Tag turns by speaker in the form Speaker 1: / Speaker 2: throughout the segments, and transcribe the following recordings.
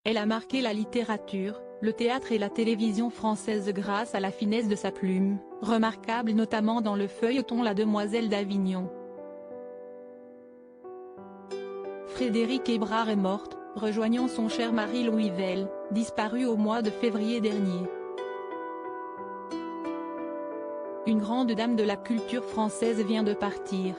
Speaker 1: Elle a marqué la littérature, le théâtre et la télévision française grâce à la finesse de sa plume, remarquable notamment dans le feuilleton La Demoiselle d'Avignon. Frédérique Hébrard est morte, rejoignant son cher mari Louis Vell, disparu au mois de février dernier. Une grande dame de la culture française vient de partir.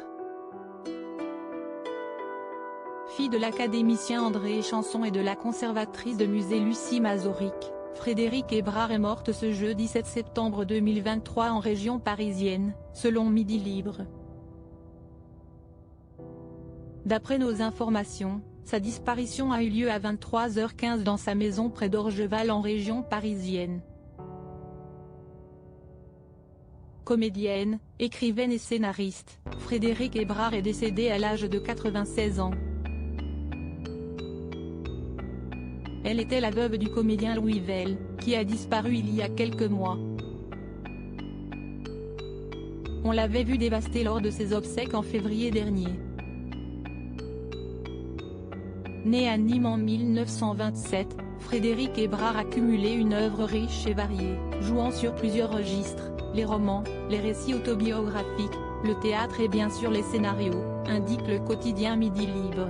Speaker 1: Fille de l'académicien André Chanson et de la conservatrice de musée Lucie Mazauric, Frédérique Hébrard est morte ce jeudi 7 septembre 2023 en région parisienne, selon Midi Libre. D'après nos informations, sa disparition a eu lieu à 23h15 dans sa maison près d'Orgeval en région parisienne. Comédienne, écrivaine et scénariste, Frédérique Hébrard est décédée à l'âge de 96 ans. Elle était la veuve du comédien Louis Vell, qui a disparu il y a quelques mois. On l'avait vu dévasté lors de ses obsèques en février dernier. Née à Nîmes en 1927, Frédérique Hébrard a cumulé une œuvre riche et variée, jouant sur plusieurs registres, les romans, les récits autobiographiques, le théâtre et bien sûr les scénarios, indique le quotidien Midi Libre.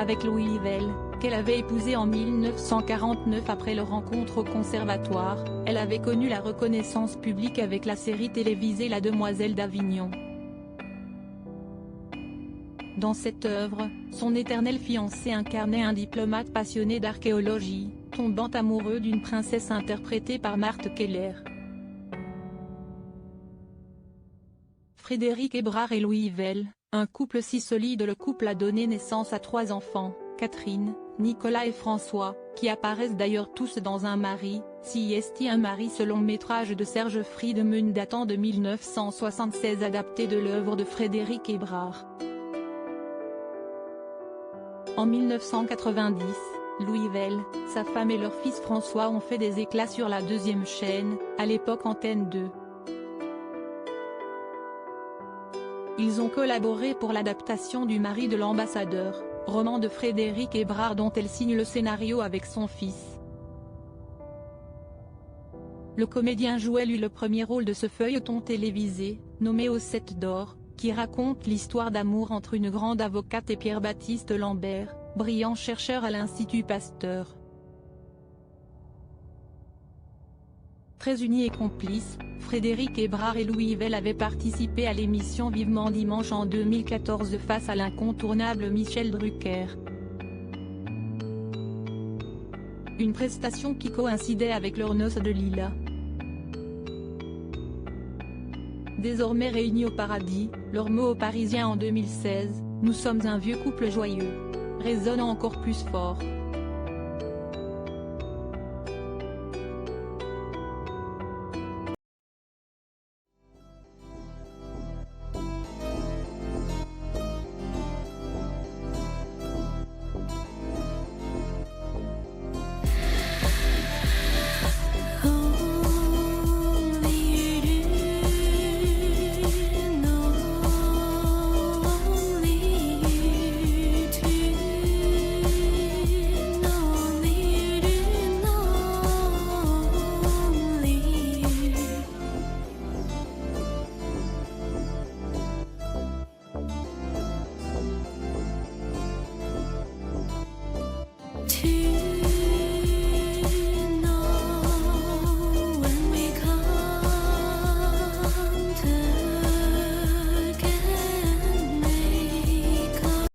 Speaker 1: Avec Louis Vell, qu'elle avait épousé en 1949 après leur rencontre au conservatoire, elle avait connu la reconnaissance publique avec la série télévisée La Demoiselle d'Avignon. Dans cette œuvre, son éternel fiancé incarnait un diplomate passionné d'archéologie, tombant amoureux d'une princesse interprétée par Marthe Keller. Frédérique Hébrard et Louis Vell, un couple si solide. Le couple a donné naissance à 3 enfants, Catherine, Nicolas et François, qui apparaissent d'ailleurs tous dans Un mari, si est un mari selon métrage de Serge Friedemann datant de 1976 adapté de l'œuvre de Frédérique Hébrard. En 1990, Louis Vell, sa femme et leur fils François ont fait des éclats sur la 2e chaîne, à l'époque Antenne 2. Ils ont collaboré pour l'adaptation du Mari de l'ambassadeur, roman de Frédérique Hébrard dont elle signe le scénario avec son fils. Le comédien jouait lui le premier rôle de ce feuilleton télévisé, nommé Aux 7 d'or, qui raconte l'histoire d'amour entre une grande avocate et Pierre-Baptiste Lambert, brillant chercheur à l'Institut Pasteur. Très unis et complices, Frédérique Hébrard et Louis Vell avaient participé à l'émission Vivement Dimanche en 2014 face à l'incontournable Michel Drucker. Une prestation qui coïncidait avec leurs noces de lilas. Désormais réunis au paradis, leur mot aux Parisiens en 2016, nous sommes un vieux couple joyeux, résonne encore plus fort.